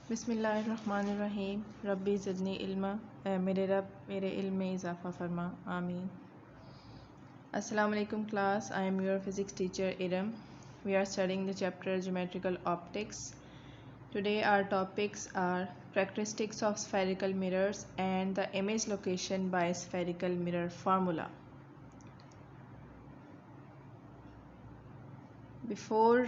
बिस्मिल्लाहिर्रहमानिर्रहीम रब्बी ज़िदनी इल्मा मेरे रब मेरे इल्म में इजाफ़ा फरमा आमीन। अस्सलाम वालेकुम class, I am your physics teacher Iram. We are studying the chapter geometrical optics. Today our topics are characteristics of spherical mirrors and the image location by spherical mirror formula. Before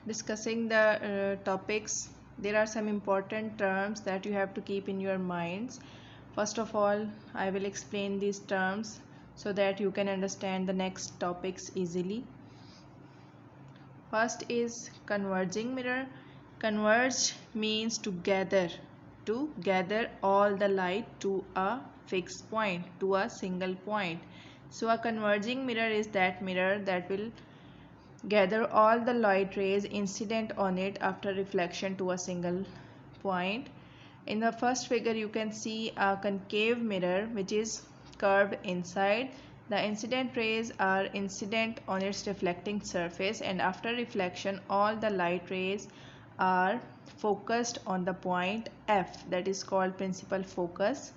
discussing the topics, there are some important terms that you have to keep in your minds. First of all, I will explain these terms so that you can understand the next topics easily. First is converging mirror. Converge means to gather all the light to a fixed point, to a single point. So a converging mirror is that mirror that will gather all the light rays incident on it after reflection to a single point. In the first figure you can see a concave mirror which is curved inside. The incident rays are incident on its reflecting surface, and after reflection all the light rays are focused on the point F, that is called principal focus.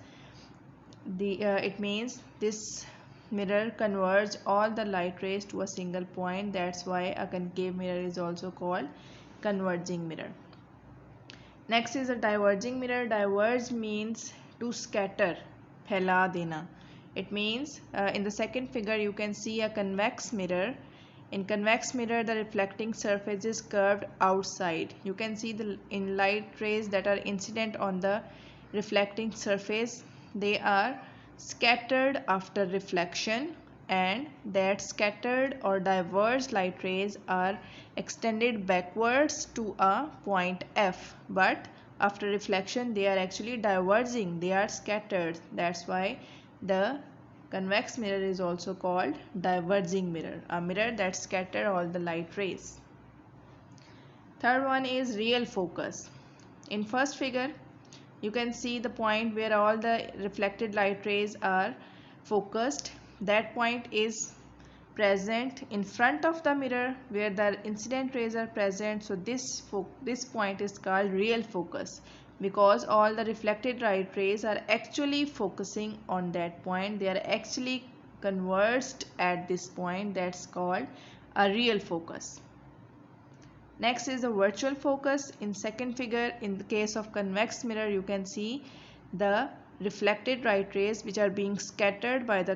It means this mirror converge all the light rays to a single point. That's why a concave mirror is also called converging mirror. Next is a diverging mirror. Diverge means to scatter, फैला देना. It means in the second figure you can see a convex mirror. In convex mirror the reflecting surface is curved outside. You can see the in light rays that are incident on the reflecting surface, they are scattered after reflection, and that scattered or diverged light rays are extended backwards to a point F, but after reflection they are actually diverging, they are scattered. That's why the convex mirror is also called diverging mirror, a mirror that scatters all the light rays. Third one is real focus. In first figure you can see the point where all the reflected light rays are focused. That point is present in front of the mirror where the incident rays are present. So this point is called real focus, because all the reflected light rays are actually focusing on that point. They are actually converged at this point. That's called a real focus. Next is the virtual focus. In second figure, in the case of convex mirror, you can see the reflected light rays which are being scattered by the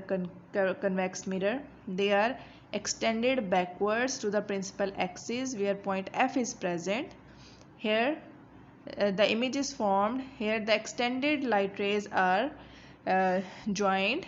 convex mirror. They are extended backwards to the principal axis where point F is present. Here the image is formed. Here the extended light rays are joined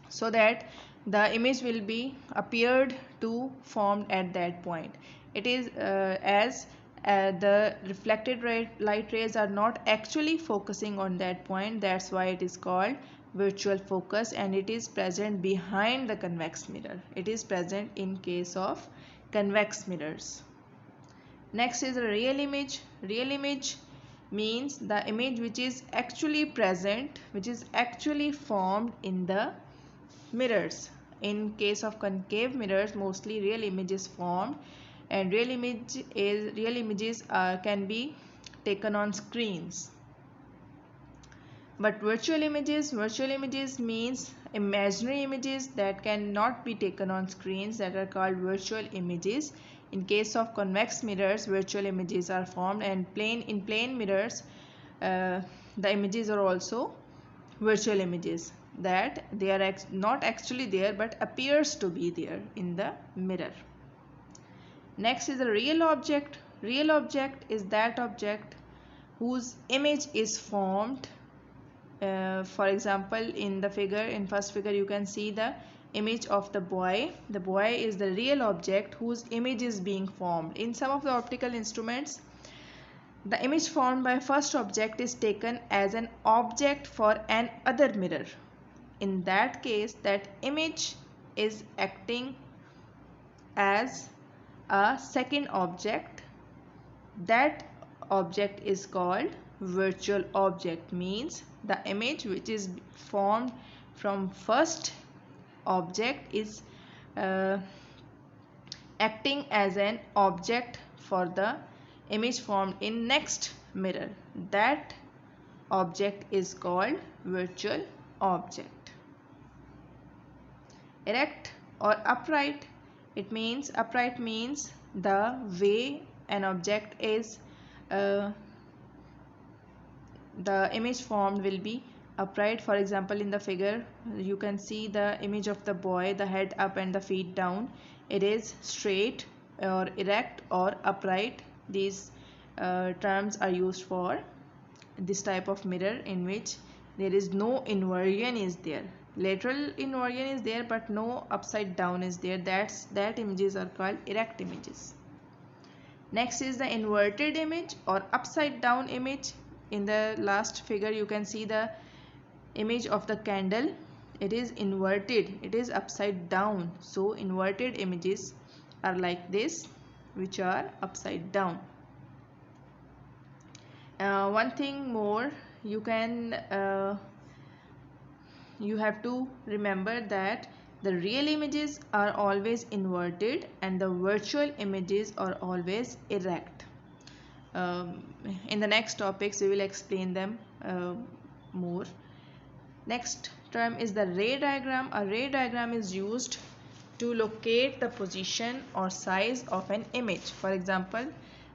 so that the image will be appeared to formed at that point. It is as the reflected light rays are not actually focusing on that point. That's why it is called virtual focus, and it is present behind the convex mirror. It is present in case of convex mirrors. Next is a real image. Real image means the image which is actually present, which is actually formed in the mirrors. In case of concave mirrors, mostly real image is formed, and real images can be taken on screens. But virtual images means imaginary images that cannot be taken on screens, that are called virtual images. In case of convex mirrors, virtual images are formed, and in plane mirrors the images are also virtual images, that they are not actually there but appears to be there in the mirror. Next is a real object. Real object is that object whose image is formed. For example, in first figure you can see the image of the boy. The boy is the real object whose image is being formed. In some of the optical instruments, the image formed by first object is taken as an object for an other mirror. In that case, that image is acting as a second object. That object is called virtual object. Means the image which is formed from first object is acting as an object for the image formed in next mirror. That object is called virtual object. Erect or upright, upright means the way an object is the image formed will be upright. For example, in the figure you can see the image of the boy, the head up and the feet down. It is straight or erect or upright. These terms are used for this type of mirror in which there is no inversion is there. Lateral inversion is there but no upside down is there. That images are called erect images. Next is the inverted image or upside down image. In the last figure you can see the image of the candle. It is inverted, it is upside down. So inverted images are like this, which are upside down. One thing more, you have to remember that the real images are always inverted and the virtual images are always erect. In the next topics we will explain them more. Next term is the ray diagram. A ray diagram is used to locate the position or size of an image. For example,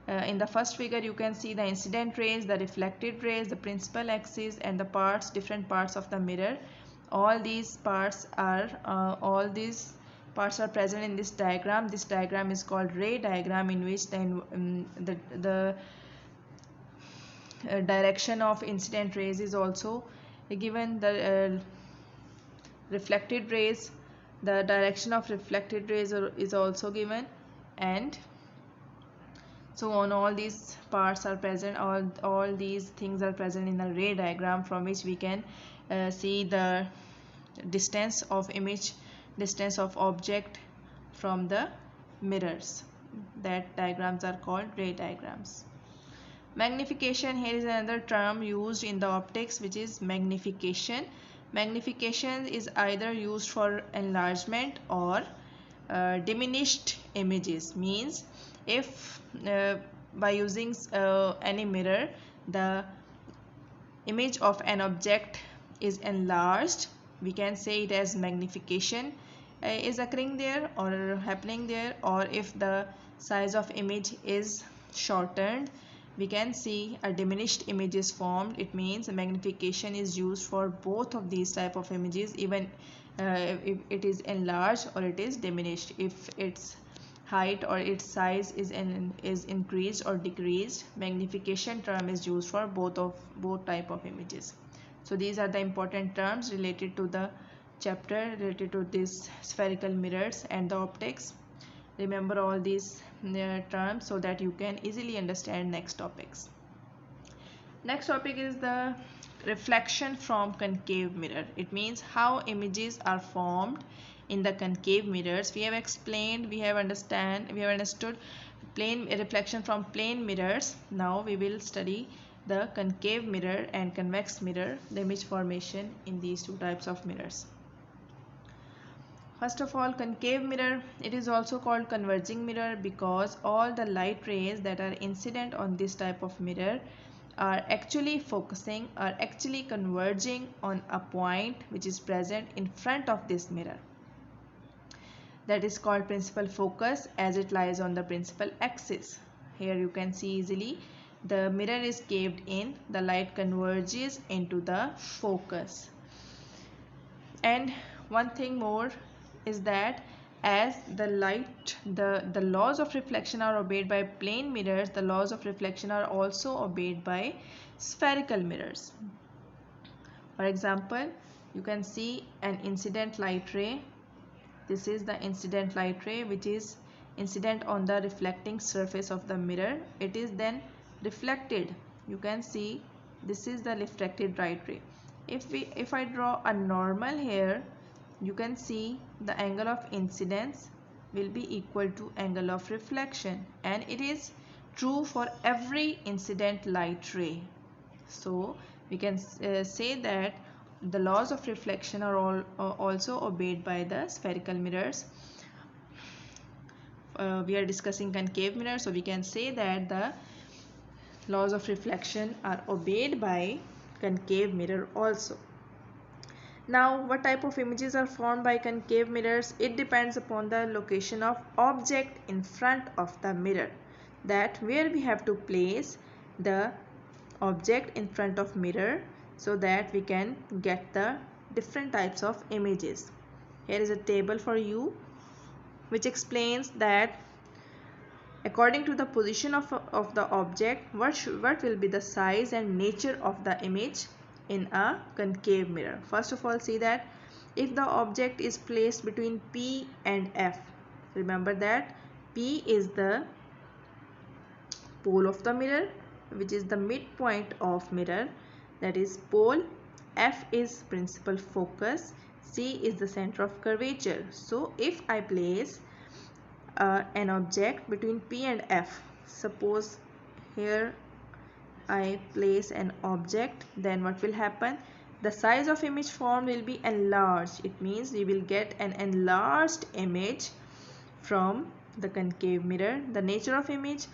in the first figure you can see the incident rays, the reflected rays, the principal axis and the different parts of the mirror. All these parts are present in this diagram. This diagram is called ray diagram, in which the direction of incident rays is also given. The reflected rays, the direction of reflected rays is also given, and so on. All these parts are present, all these things are present in the ray diagram, from which we can see the distance of image, distance of object from the mirrors. That diagrams are called ray diagrams. Magnification, here is another term used in the optics, which is magnification. Magnification is either used for enlargement or diminished images. Means if by using any mirror the image of an object is enlarged, we can say it as magnification is occurring there or happening there. Or if the size of image is shortened, we can see a diminished image is formed. It means magnification is used for both of these type of images, even if it is enlarged or it is diminished, if its height or its size is increased or decreased. Magnification term is used for both type of images. So these are the important terms related to the chapter related to this spherical mirrors and the optics. Remember all these terms so that you can easily understand next topics. Next topic is the reflection from concave mirror. It means how images are formed in the concave mirrors. We have explained, we have understood plane reflection from plane mirrors. Now we will study the concave mirror and convex mirror, the image formation in these two types of mirrors. First of all, concave mirror, it is also called converging mirror because all the light rays that are incident on this type of mirror are actually focusing, are actually converging on a point which is present in front of this mirror. That is called principal focus, as it lies on the principal axis. Here you can see easily the mirror is caved in, the light converges into the focus. And one thing more is that as the light, the laws of reflection are obeyed by plane mirrors, the laws of reflection are also obeyed by spherical mirrors. For example, you can see an incident light ray. This is the incident light ray which is incident on the reflecting surface of the mirror. It is then reflected. You can see this is the reflected light ray. If I draw a normal here, you can see the angle of incidence will be equal to angle of reflection, and it is true for every incident light ray. So we can say that the laws of reflection are also obeyed by the spherical mirrors. We are discussing concave mirror, so we can say that laws of reflection are obeyed by concave mirror also. Now, what type of images are formed by concave mirrors? It depends upon the location of object in front of the mirror, that where we have to place the object in front of mirror so that we can get the different types of images. Here is a table for you which explains that according to the position of the object, what will be the size and nature of the image in a concave mirror. First of all, see that if the object is placed between P and F, remember that P is the pole of the mirror, which is the midpoint of mirror, that is pole. F is principal focus, C is the center of curvature. So if I place an object between P and F, suppose here I place an object, then what will happen? The size of image formed will be enlarged. It means we will get an enlarged image from the concave mirror. The nature of image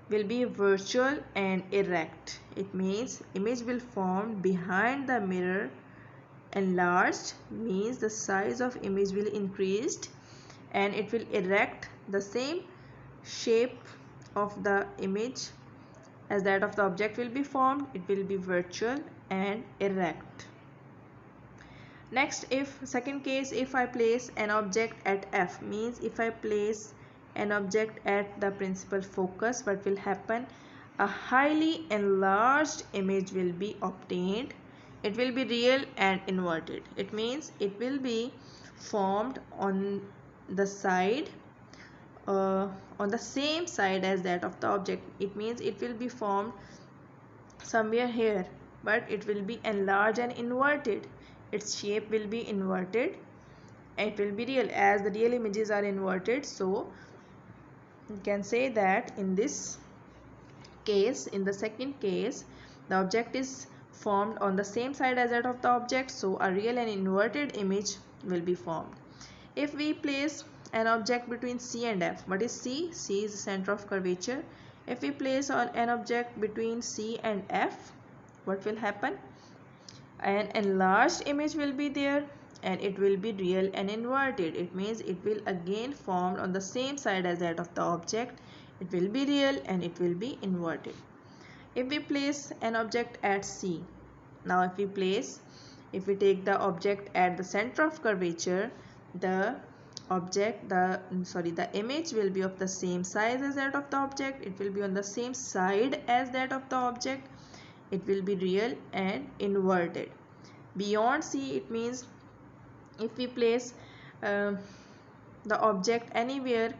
will be virtual and erect. It means image will form behind the mirror. Enlarged means the size of image will increased and it will erect the same shape of the image as that of the object will be formed. It will be virtual and erect. Next, if second case, if I place an object at F, means if I place an object at the principal focus, what will happen? A highly enlarged image will be obtained. It will be real and inverted. It means it will be formed on the side, on the same side as that of the object. It means it will be formed somewhere here, but it will be enlarged and inverted. Its shape will be inverted. It will be real, as the real images are inverted. So you can say that in this case, in the second case, the object is formed on the same side as that of the object, so a real and inverted image will be formed. If we place an object between C and F, what is C? C is the center of curvature. If we place an object between C and F, what will happen? An enlarged image will be there and it will be real and inverted. It means it will again formed on the same side as that of the object. It will be real and it will be inverted. If we place an object at C, now if we take the object at the center of curvature, the image will be of the same size as that of the object. It will be on the same side as that of the object. It will be real and inverted. Beyond C, it means if we place the object anywhere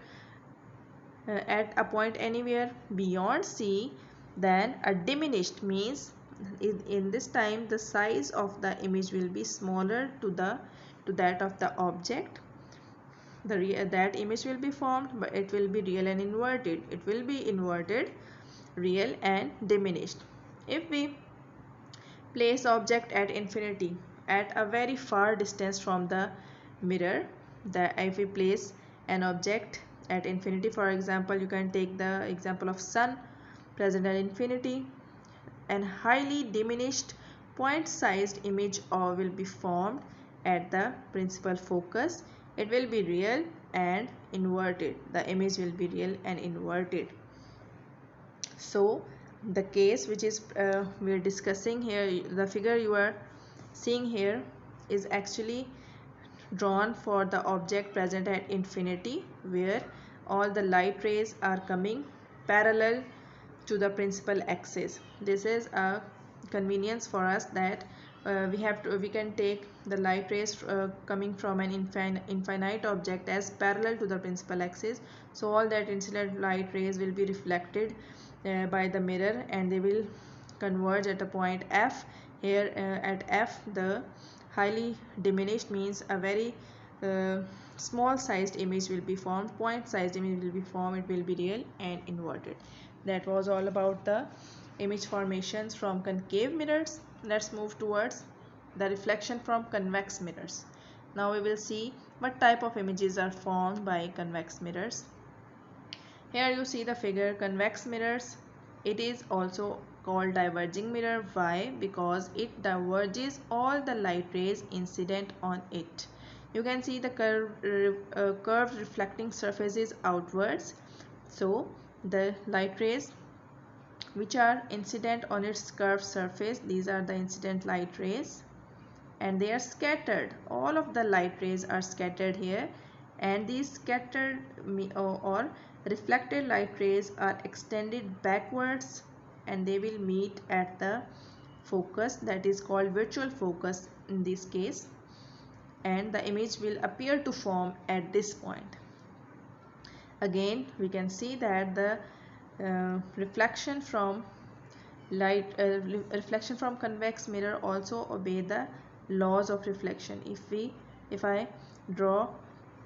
at a point anywhere beyond C, then a diminished means in this time the size of the image will be smaller to that of the object. That image will be formed, but it will be real and inverted. It will be inverted, real and diminished. If we place object at infinity, at a very far distance from the mirror, if we place an object at infinity, for example, you can take the example of sun present at infinity, and highly diminished point-sized image will be formed at the principal focus. It will be real and inverted. The image will be real and inverted. So the case which is we are discussing here, the figure you are seeing here is actually drawn for the object present at infinity, where all the light rays are coming parallel to the principal axis. This is a convenience for us that we can take the light rays coming from an infinite object as parallel to the principal axis. So all that incident light rays will be reflected by the mirror and they will converge at a point F. Here at F, the highly diminished means a very small sized image will be formed, point sized image will be formed. It will be real and inverted. That was all about the image formations from concave mirrors. Let's move towards the reflection from convex mirrors. Now we will see what type of images are formed by convex mirrors. Here you see the figure convex mirrors. It is also called diverging mirror. Why? Because it diverges all the light rays incident on it. You can see the curved reflecting surfaces outwards. So the light rays which are incident on its curved surface, these are the incident light rays, and they are scattered. All of the light rays are scattered here, and these scattered or reflected light rays are extended backwards, and they will meet at the focus, that is called virtual focus in this case, and the image will appear to form at this point. Again, we can see that the reflection from reflection from convex mirror also obey the laws of reflection. If I draw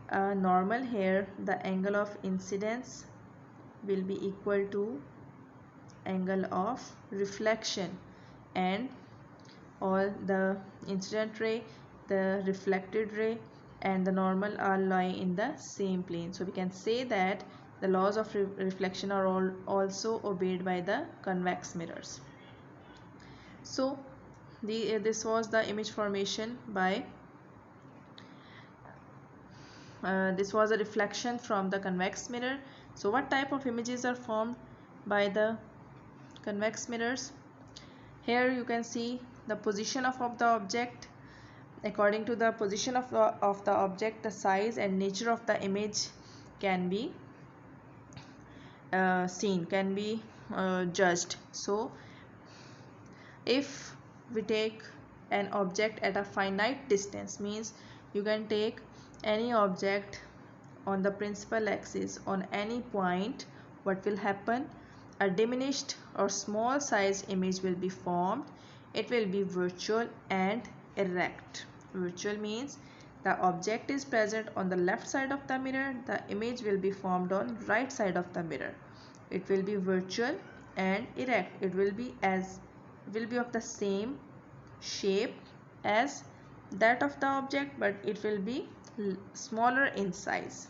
a normal here, the angle of incidence will be equal to angle of reflection, and all the incident ray, the reflected ray, and the normal are lying in the same plane. So we can say that the laws of reflection are also obeyed by the convex mirrors. So this was the image formation by this was a reflection from the convex mirror. So what type of images are formed by the convex mirrors? Here you can see the position of the object. According to the position of the object, the size and nature of the image can be seen, can be judged. So if we take an object at a finite distance, means you can take any object on the principal axis on any point, what will happen? A diminished or small size image will be formed. It will be virtual and erect. Virtual means the object is present on the left side of the mirror, the image will be formed on right side of the mirror. It will be virtual and erect. It will be of the same shape as that of the object, but it will be smaller in size.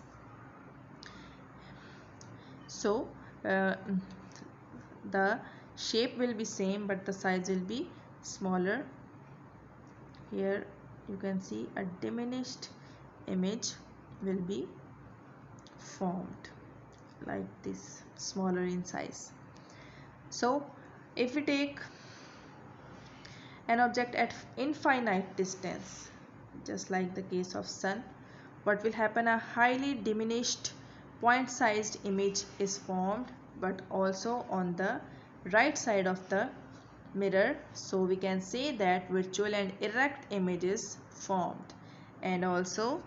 So the shape will be same, but the size will be smaller. Here you can see a diminished image will be formed like this, smaller in size. So if we take an object at infinite distance, just like the case of sun, what will happen? A highly diminished point-sized image is formed, but also on the right side of the mirror. So we can say that virtual and erect images formed. And also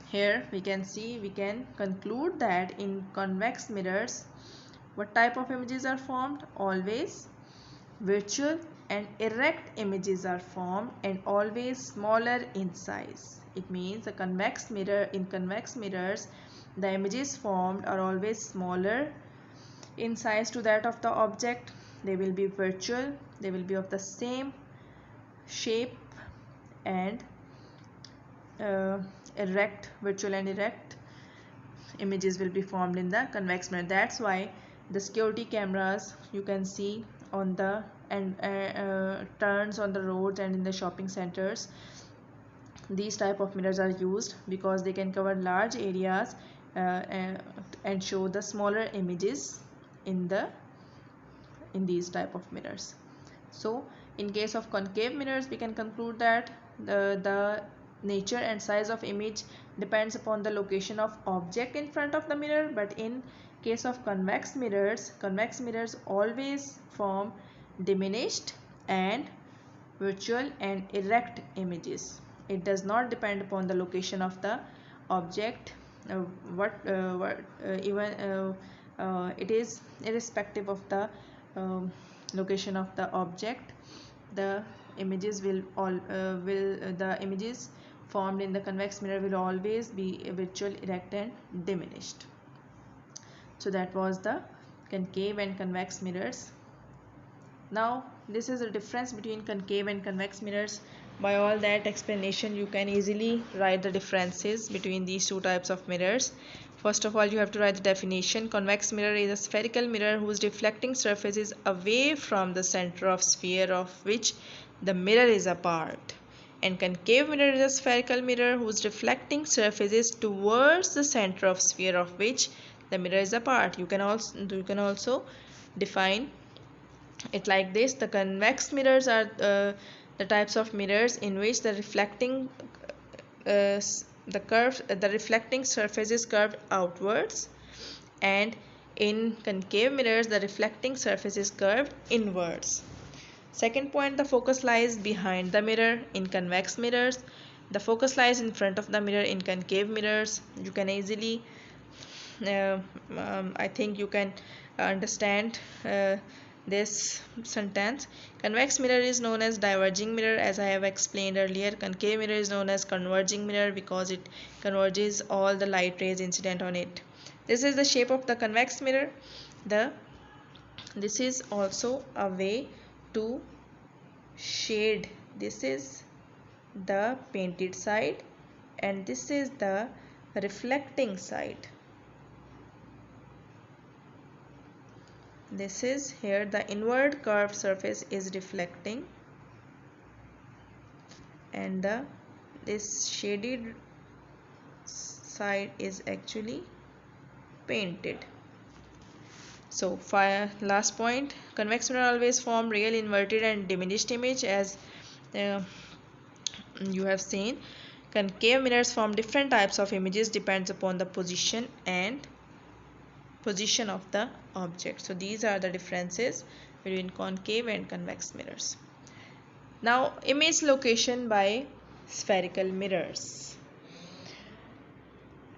here we can see, we can conclude that in convex mirrors, what type of images are formed? Always virtual and erect images are formed, and always smaller in size. It means in convex mirrors, the images formed are always smaller in size to that of the object. They will be virtual, they will be of the same shape, and virtual and erect images will be formed in the convex mirror. That's why the security cameras you can see on the turns on the roads and in the shopping centers, these type of mirrors are used because they can cover large areas and show the smaller images in these type of mirrors. So in case of concave mirrors, we can conclude that the nature and size of image depends upon the location of object in front of the mirror. But in case of convex mirrors always form diminished and virtual and erect images. It does not depend upon the location of the object. It is irrespective of the location of the object. The images the images formed in the convex mirror will always be virtual, erect, and diminished. So that was the concave and convex mirrors. Now this is the difference between concave and convex mirrors. By all that explanation, you can easily write the differences between these two types of mirrors. First of all, you have to write the definition. Convex mirror is a spherical mirror whose reflecting surface is away from the center of sphere of which the mirror is a part. And concave mirror is a spherical mirror whose reflecting surface is towards the center of sphere of which the mirror is a part. You can also define it like this. The convex mirrors are the types of mirrors in which the reflecting surface is curved outwards, and in concave mirrors the reflecting surface is curved inwards. Second point, the focus lies behind the mirror in convex mirrors. The focus lies in front of the mirror in concave mirrors. You can easily I think you can understand this sentence. Convex mirror is known as diverging mirror, as I have explained earlier. Concave mirror is known as converging mirror because it converges all the light rays incident on it. This is the shape of the convex mirror. This is also a way to shade. This is the painted side and this is the reflecting side. This is here the inward curved surface is reflecting and this shaded side is actually painted. So last point, convex mirror always form real, inverted and diminished image, as you have seen. Concave mirrors form different types of images, depends upon the position of the object. So these are the differences between concave and convex mirrors. Now, image location by spherical mirrors.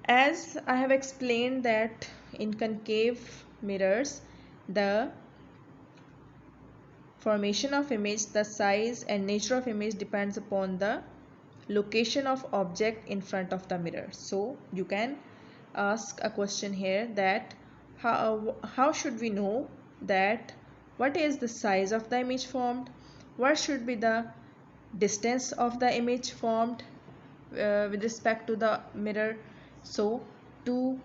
As I have explained that in concave mirrors, the formation of image, the size and nature of image depends upon the location of object in front of the mirror. So you can ask a question here that how should we know that what is the size of the image formed, what should be the distance of the image formed with respect to the mirror. So to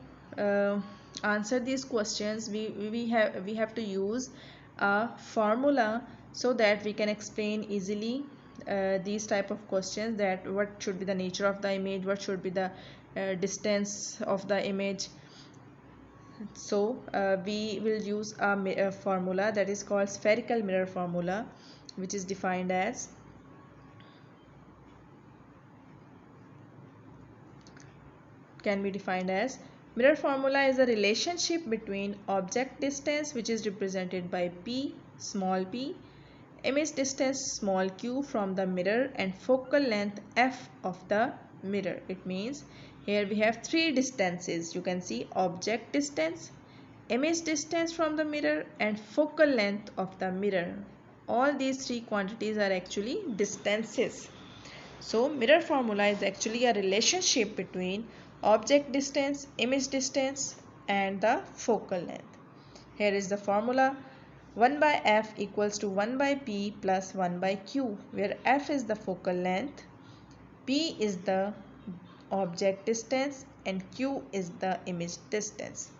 answer these questions, we have to use a formula so that we can explain easily these type of questions, that what should be the nature of the image, what should be the distance of the image. So we will use a formula that is called spherical mirror formula, which is defined as mirror formula is a relationship between object distance, which is represented by p, small p, image distance, small q, from the mirror, and focal length f of the mirror. It means here we have three distances. You can see object distance, image distance from the mirror, and focal length of the mirror. All these three quantities are actually distances. So mirror formula is actually a relationship between object distance, image distance and the focal length. Here is the formula. 1 by f equals to 1 by p plus 1 by q, where f is the focal length, p is the object distance and q is the image distance.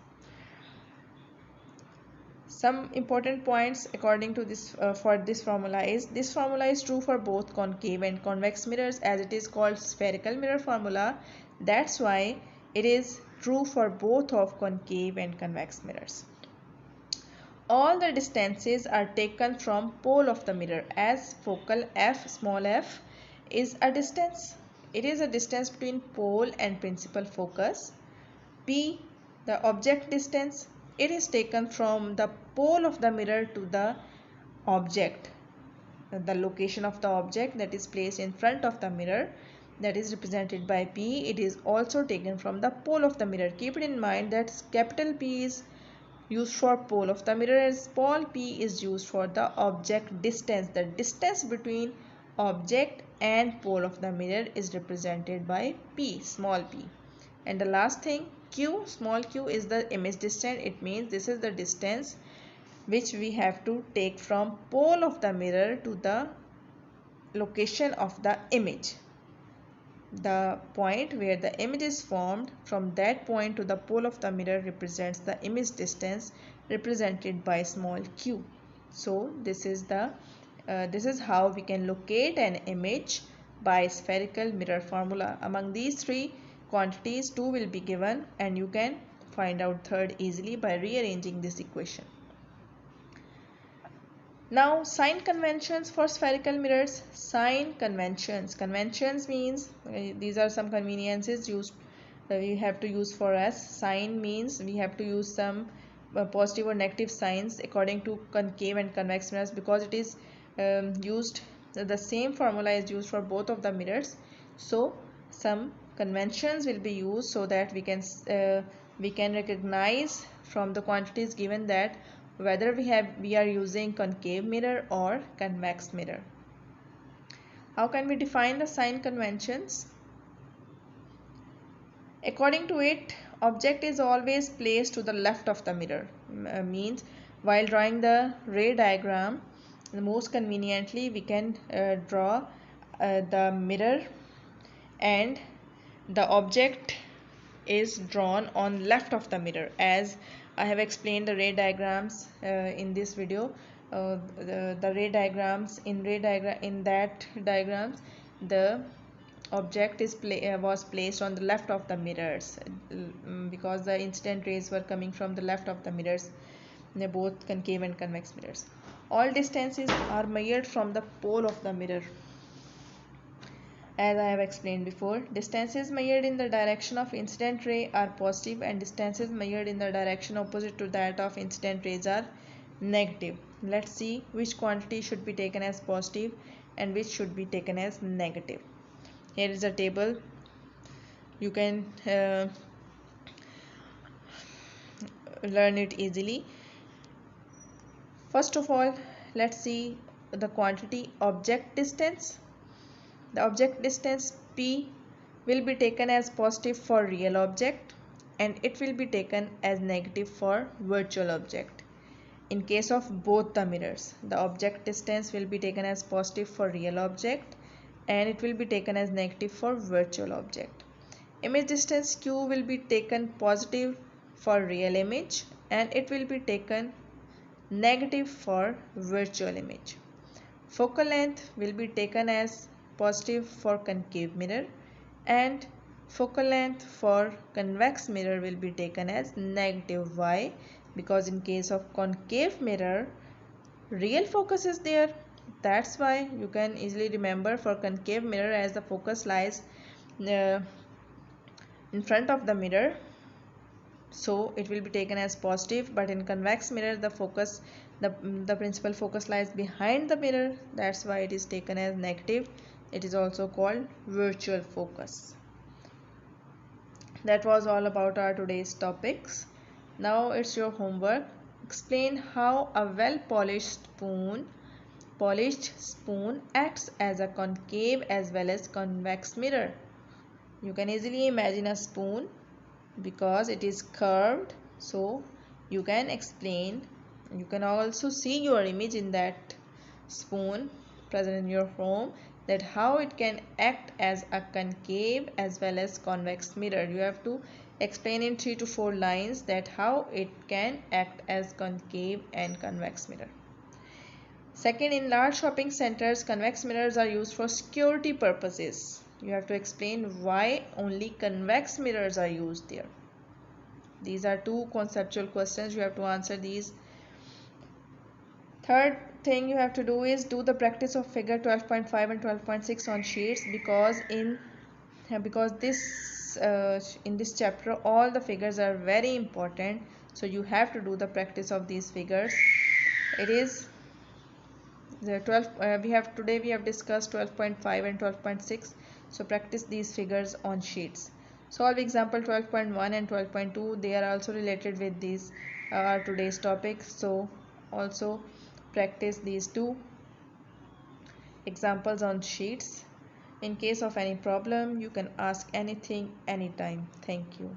Some important points according to this for this formula is true for both concave and convex mirrors, as it is called spherical mirror formula. That's why it is true for both of concave and convex mirrors. All the distances are taken from pole of the mirror, as focal f, small f, is a distance. It is a distance between pole and principal focus. P, the object distance, it is taken from the pole of the mirror to the object. The location of the object that is placed in front of the mirror, that is represented by P. It is also taken from the pole of the mirror. Keep it in mind that capital P is used for pole of the mirror and small p is used for the object distance. The distance between object and pole of the mirror is represented by p, small p. And the last thing, q, small q, is the image distance. It means this is the distance which we have to take from pole of the mirror to the location of the image. The point where the image is formed, from that point to the pole of the mirror represents the image distance, represented by small q. So this is how we can locate an image by spherical mirror formula. Among these three quantities, 2 will be given, and you can find out third easily by rearranging this equation. Now, sign conventions for spherical mirrors. Sign conventions. Conventions means these are some conveniences used we have to use for us. Sign means we have to use some positive or negative signs according to concave and convex mirrors, because it is used, the same formula is used for both of the mirrors. So some conventions will be used so that we can recognize from the quantities given that whether we are using concave mirror or convex mirror. How can we define the sign conventions? According to it, object is always placed to the left of the mirror. Means while drawing the ray diagram, most conveniently we can draw the mirror and the object is drawn on left of the mirror. As I have explained the ray diagrams in this video, the ray diagrams, in that diagrams, the object was placed on the left of the mirrors because the incident rays were coming from the left of the mirrors, both concave and convex mirrors. All distances are measured from the pole of the mirror. As I have explained before, distances measured in the direction of incident ray are positive, and distances measured in the direction opposite to that of incident rays are negative. Let's see which quantity should be taken as positive and which should be taken as negative. Here is a table. You can learn it easily. First of all, let's see the quantity object distance. The object distance P will be taken as positive for real object, and it will be taken as negative for virtual object. In case of both the mirrors, the object distance will be taken as positive for real object, and it will be taken as negative for virtual object. Image distance Q will be taken positive for real image, and it will be taken negative for virtual image. Focal length will be taken as positive for concave mirror, and focal length for convex mirror will be taken as negative. Why? Because in case of concave mirror, real focus is there. That's why you can easily remember, for concave mirror, as the focus lies in front of the mirror, so it will be taken as positive. But in convex mirror, the principal focus lies behind the mirror. That's why it is taken as negative. It is also called virtual focus. That was all about our today's topics. Now it's your homework. Explain how a well polished spoon acts as a concave as well as convex mirror. You can easily imagine a spoon because it is curved, so you can explain. You can also see your image in that spoon present in your home, that how it can act as a concave as well as convex mirror. You have to explain in 3 to 4 lines that how it can act as concave and convex mirror. Second, in large shopping centers, convex mirrors are used for security purposes. You have to explain why only convex mirrors are used there. These are 2 conceptual questions. You have to answer these. Third thing you have to do is do the practice of figure 12.5 and 12.6 on sheets, because in this chapter all the figures are very important, so you have to do the practice of these figures. It is the 12 today we have discussed 12.5 and 12.6, so practice these figures on sheets. Solve example 12.1 and 12.2. they are also related with these today's topics, so also practice these 2 examples on sheets. In case of any problem, you can ask anything anytime. Thank you.